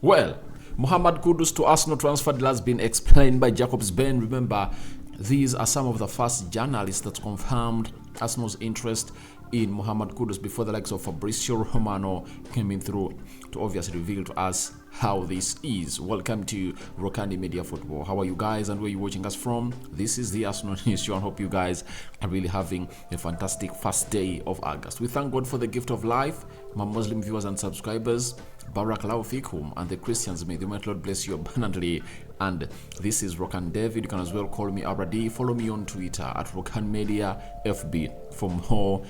Well, Mohamed Kudus to Arsenal transfer deal has been explained by Jacobs Ben. Remember, these are some of the first journalists that confirmed Arsenal's interest in Mohamed Kudus before the likes of Fabrizio Romano came in through to obviously reveal to us how this is. Welcome to Rokani Media Football. How are you guys and where are you watching us from? This is the Arsenal News Show and hope you guys are really having a fantastic first day of August. We thank God for the gift of life, my Muslim viewers and subscribers. Barak Lau Fikum, and the Christians, may the Lord bless you abundantly. And this is Rokan David. You can as well call me Aradi. Follow me on Twitter at Rokan Media FB for more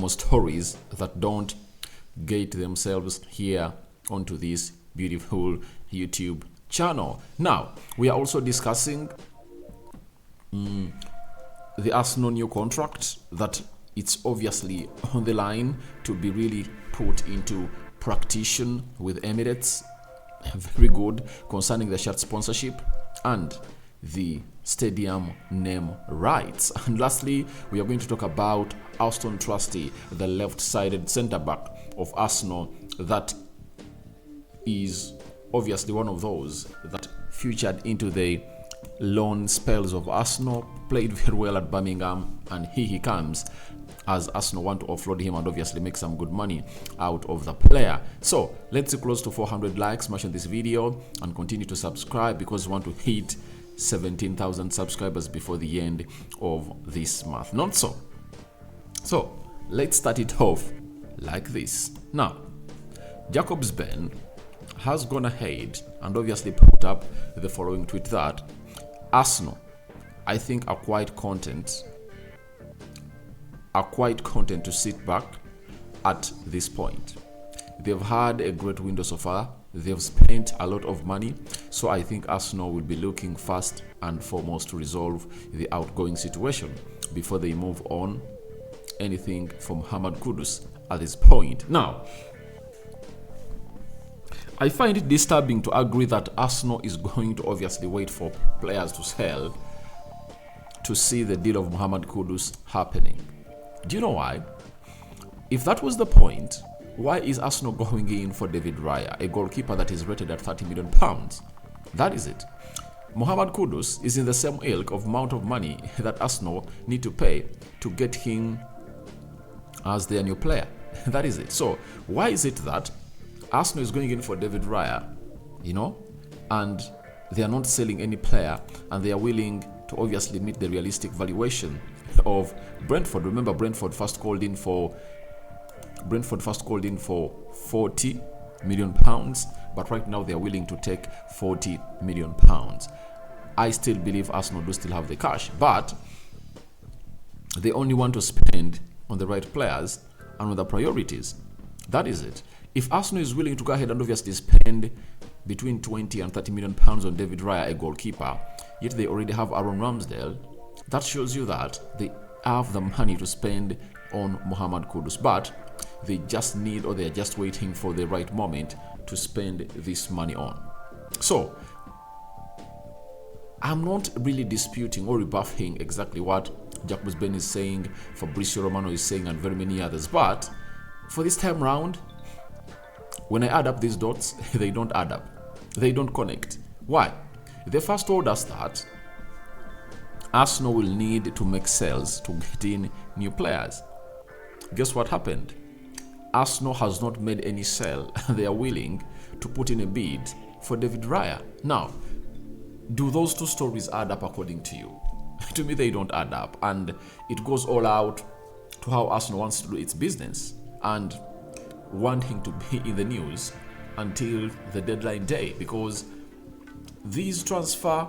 stories that don't gate themselves here onto this beautiful YouTube channel. Now, we are also discussing the Arsenal new contract that it's obviously on the line to be really put into practice with Emirates. Very good concerning the shirt sponsorship and the stadium name rights. And lastly, we are going to talk about Auston Trusty, the left-sided centre-back of Arsenal that is obviously one of those that featured into the loan spells of Arsenal, played very well at Birmingham, and here he comes as Arsenal want to offload him and obviously make some good money out of the player. So let's see close to 400 likes, smash on this video and continue to subscribe because we want to hit 17,000 subscribers before the end of this month. Not so. So let's start it off like this. Now, Jacobs Ben has gone ahead and obviously put up the following tweet that Arsenal, I think, are quite content to sit back at this point. They've had a great window so far. They've spent a lot of money. So I think Arsenal will be looking first and foremost to resolve the outgoing situation before they move on anything from Mohamed Kudus at this point. Now, I find it disturbing to agree that Arsenal is going to obviously wait for players to sell to see the deal of Mohamed Kudus happening. Do you know why? If that was the point, why is Arsenal going in for David Raya, a goalkeeper that is rated at £30 million? That is it. Mohamed Kudus is in the same ilk of amount of money that Arsenal need to pay to get him as their new player. That is it. So why is it that Arsenal is going in for David Raya, and they are not selling any player and they are willing to obviously meet the realistic valuation of Brentford? Remember, Brentford first called in for £40 million, but right now they are willing to take £40 million. I still believe Arsenal do still have the cash, but they only want to spend on the right players and on the priorities. That is it. If Arsenal is willing to go ahead and obviously spend between 20 and 30 million pounds on David Raya, a goalkeeper, yet they already have Aaron Ramsdale, that shows you that they have the money to spend on Mohamed Kudus, but they just need, or they're just waiting for the right moment to spend this money on. So I'm not really disputing or rebuffing exactly what Jacobs Ben is saying, Fabrizio Romano is saying, and very many others, but for this time round, when I add up these dots, they don't add up. They don't connect. Why? They first told us that Arsenal will need to make sales to get in new players. Guess what happened? Arsenal has not made any sale. They are willing to put in a bid for David Raya. Now, do those two stories add up according to you? To me, they don't add up. And it goes all out to how Arsenal wants to do its business and wanting to be in the news until the deadline day, because these transfer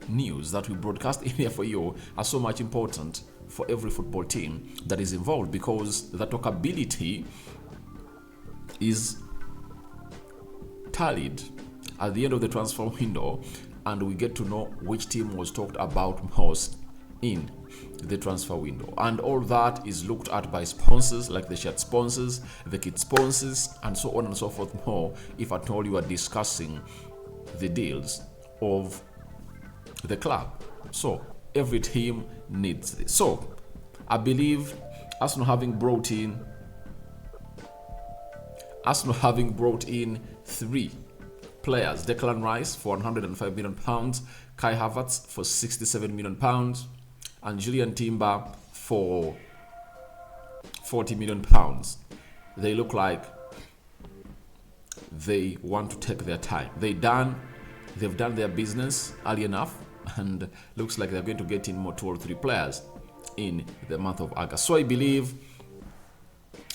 news that we broadcast in here for you are so much important for every football team that is involved, because the talkability is tallied at the end of the transfer window and we get to know which team was talked about most in the transfer window, and all that is looked at by sponsors like the shirt sponsors, the kit sponsors, and so on and so forth more, if at all you are discussing the deals of the club. So every team needs this. So I believe Arsenal having brought in Arsenal having brought in 3 players: Declan Rice for £105 million, Kai Havertz for £67 million, and Julian Timber for £40 million. They look like they want to take their time. They've done their business early enough, and looks like they're going to get in more 2 or 3 players in the month of August. So I believe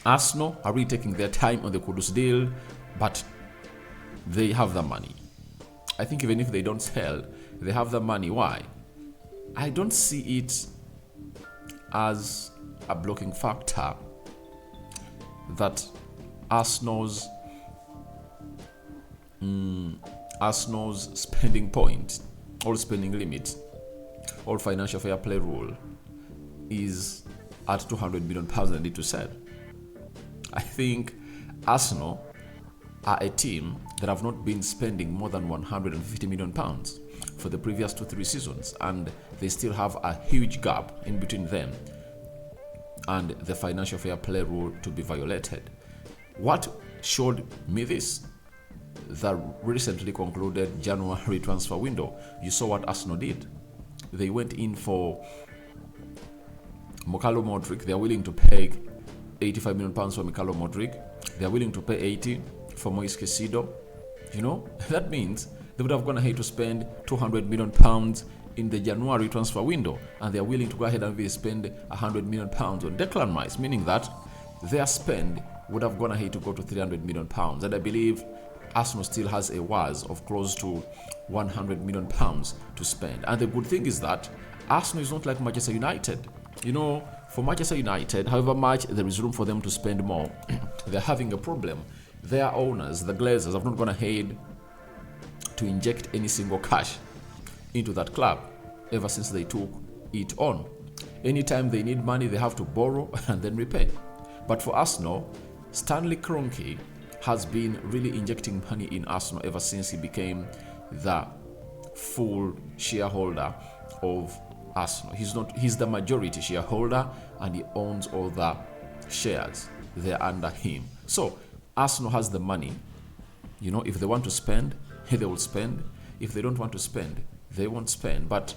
Arsenal are really taking their time on the Kudus deal, but they have the money. I think even if they don't sell, they have the money. Why? I don't see it as a blocking factor that Arsenal's spending point or spending limit or financial fair play rule is at £200 million they need to sell. I think Arsenal are a team that have not been spending more than £150 million for the previous 2-3 seasons, and they still have a huge gap in between them and the financial fair play rule to be violated. What showed me this? The recently concluded January transfer window. You saw what Arsenal did. They went in for Mikhailo Modric. They are willing to pay £85 million for Mikhailo Modric. They are willing to pay 80 for Moise Caicedo. You know, that means they would have gone ahead to spend £200 million in the January transfer window, and they are willing to go ahead and spend £100 million on Declan Rice, meaning that their spend would have gone ahead to go to £300 million. And I believe Arsenal still has a was of close to £100 million to spend. And the good thing is that Arsenal is not like Manchester United. You know, for Manchester United, however much there is room for them to spend more, they're having a problem. Their owners, the Glazers, have not gone ahead to inject any single cash into that club ever since they took it on. Anytime they need money, they have to borrow and then repay. But for Arsenal, Stanley Kroenke has been really injecting money in Arsenal ever since he became the full shareholder of Arsenal. He's the majority shareholder, and he owns all the shares. They're under him. So Arsenal has the money. You know, if they want to spend, they will spend. If they don't want to spend, they won't spend. But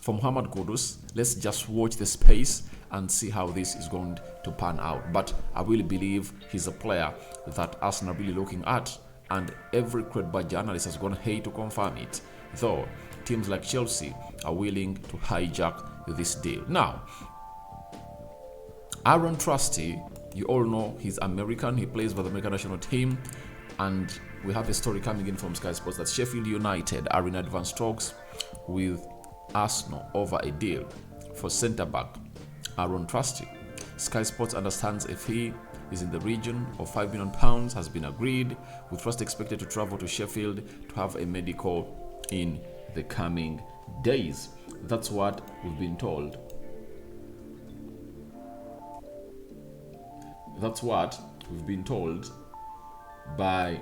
for Mohamed Kudus, let's just watch the space and see how this is going to pan out. But I really believe he's a player that Arsenal are really looking at, and every credible journalist has gone ahead to confirm it, though teams like Chelsea are willing to hijack this deal. Now, Auston Trusty, you all know he's American. He plays for the American national team, and we have a story coming in from Sky Sports that Sheffield United are in advanced talks with Arsenal over a deal for centre-back Auston Trusty. Sky Sports understands a fee is in the region of £5 million has been agreed, with Trusty expected to travel to Sheffield to have a medical in the coming days. That's what we've been told. That's what we've been told by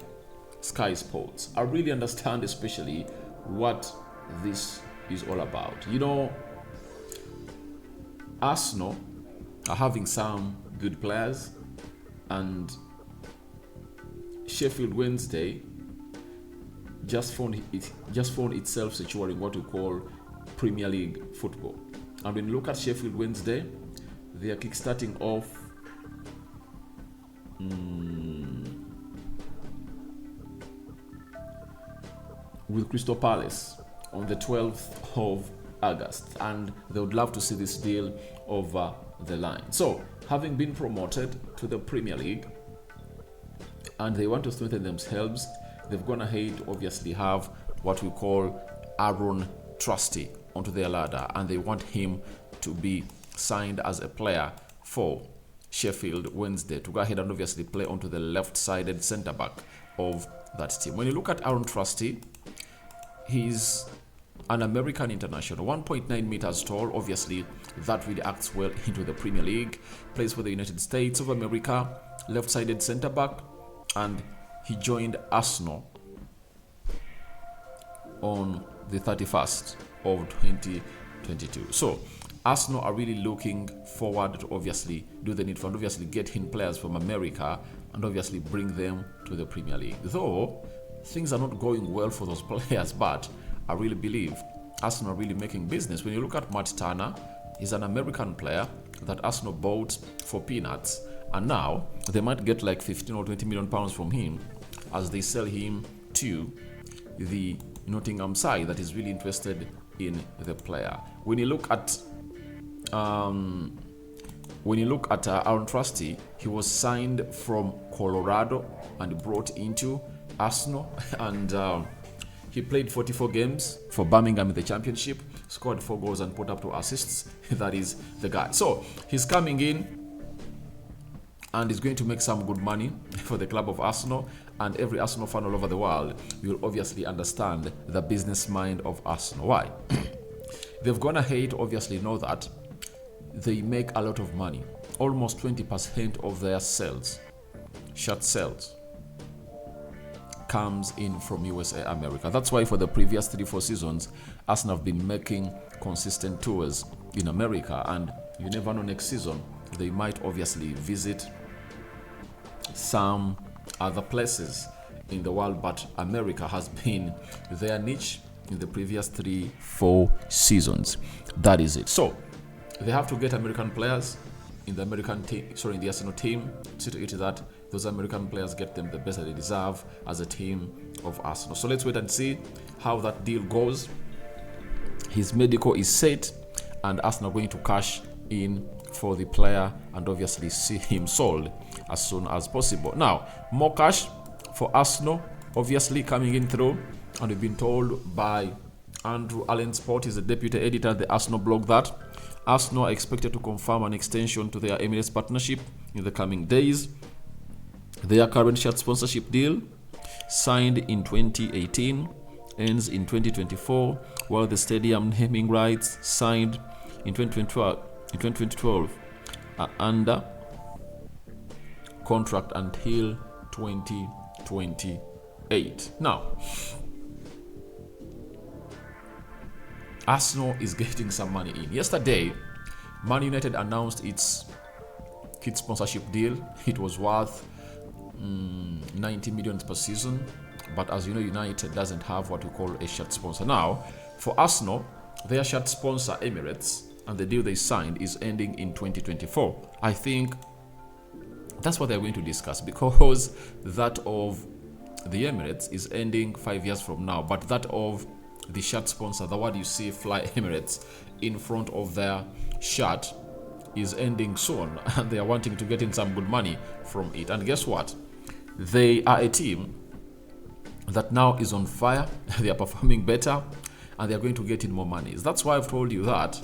Sky Sports. I really understand especially what this is all about. You know, Arsenal are having some good players, and Sheffield Wednesday just found itself securing what we call Premier League football. And when you look at Sheffield Wednesday, they are kickstarting off with Crystal Palace on the 12th of August, and they would love to see this deal over the line. So, having been promoted to the Premier League and they want to strengthen themselves, they've gone ahead to obviously have what we call Auston Trusty onto their ladder, and they want him to be signed as a player for Sheffield Wednesday to go ahead and obviously play onto the left-sided centre-back of that team. When you look at Auston Trusty, he's an American international, 1.9 meters tall. Obviously, that really acts well into the Premier League. Plays for the United States of America, left-sided centre-back, and he joined Arsenal on the 31st of 2022. So, Arsenal are really looking forward to obviously do the need for and obviously get in players from America and obviously bring them to the Premier League. Though things are not going well for those players, but I really believe Arsenal are really making business. When you look at Matt Turner, he's an American player that Arsenal bought for peanuts, and now they might get like 15 or 20 million pounds from him as they sell him to the Nottingham side that is really interested in the player. When you look at Auston Trusty, he was signed from Colorado and brought into Arsenal, and he played 44 games for Birmingham in the championship, scored 4 goals and put up 2 assists. That is the guy. So he's coming in and he's going to make some good money for the club of Arsenal, and every Arsenal fan all over the world will obviously understand the business mind of Arsenal. Why? They've gone ahead to obviously know that they make a lot of money. Almost 20% of their sales, shirt sales, comes in from USA, America. That's why for the previous 3-4 seasons, Arsenal have been making consistent tours in America, and you never know, next season they might obviously visit some other places in the world, but America has been their niche in the previous 3-4 seasons. That is it. So they have to get American players in the American team, in the Arsenal team. See to it that those American players get them the best that they deserve as a team of Arsenal. So let's wait and see how that deal goes. His medical is set, and Arsenal are going to cash in for the player and obviously see him sold as soon as possible. Now, more cash for Arsenal obviously coming in through, and we've been told by Andrew Allen Sport, is the deputy editor at the Arsenal blog, that Arsenal are expected to confirm an extension to their Emirates partnership in the coming days. Their current shirt sponsorship deal, signed in 2018, ends in 2024, while the stadium naming rights, signed in 2012 are under contract until 2028. Now, Arsenal is getting some money in. Yesterday, Man United announced its kit sponsorship deal. It was worth 90 million per season, but as you know, United doesn't have what we call a shirt sponsor. Now, for Arsenal, their shirt sponsor Emirates, and the deal they signed is ending in 2024. I think that's what they're going to discuss, because that of the Emirates is ending 5 years from now, but that of the shirt sponsor, the word you see Fly Emirates in front of their shirt, is ending soon, and they are wanting to get in some good money from it. And guess what? They are a team that now is on fire. They are performing better, and they are going to get in more money. That's why I've told you that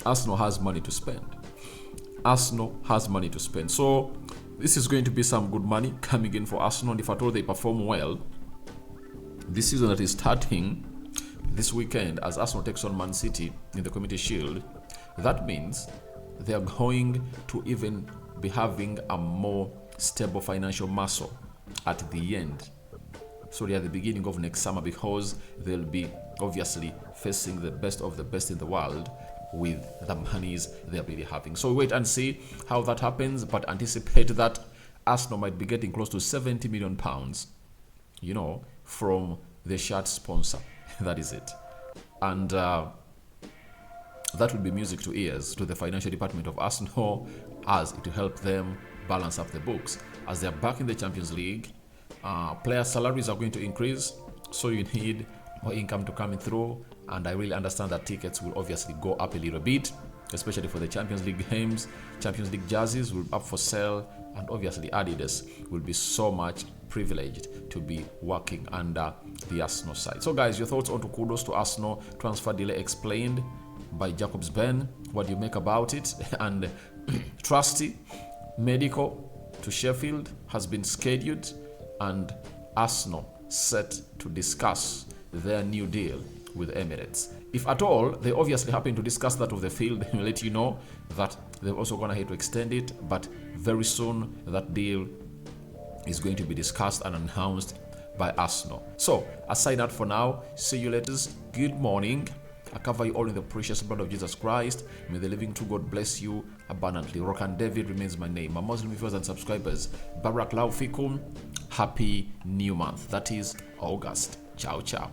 Arsenal has money to spend. Arsenal has money to spend. So this is going to be some good money coming in for Arsenal. And if at all they perform well this season that is starting this weekend, as Arsenal takes on Man City in the Community Shield, that means they are going to even be having a more stable financial muscle at the end. Sorry, at the beginning of next summer, because they'll be obviously facing the best of the best in the world with the monies they're really having. So wait and see how that happens, but anticipate that Arsenal might be getting close to 70 million pounds, you know, from the shirt sponsor. That is it. And that will be music to ears to the financial department of Arsenal, as it will help them balance up the books. As they're back in the Champions League, player salaries are going to increase, so you need more income to come in through. And I really understand that tickets will obviously go up a little bit, especially for the Champions League games. Champions League jerseys will be up for sale, and obviously Adidas will be so much privileged to be working under the Arsenal side. So guys, your thoughts on Kudus to Arsenal transfer delay explained by Jacobs Ben. What do you make about it? And Trusty medical to Sheffield has been scheduled, and Arsenal set to discuss their new deal with Emirates. If at all they obviously happen to discuss that of the field, they will let you know that they've also gone ahead to extend it, but very soon that deal is going to be discussed and announced by Arsenal. So aside that for now, see you later. Good morning I cover you all in the precious blood of Jesus Christ. May the living true God bless you abundantly. Rokani David remains my name. My Muslim viewers and subscribers, Barak Lau Fikum. Happy new month. That is August. Ciao, ciao.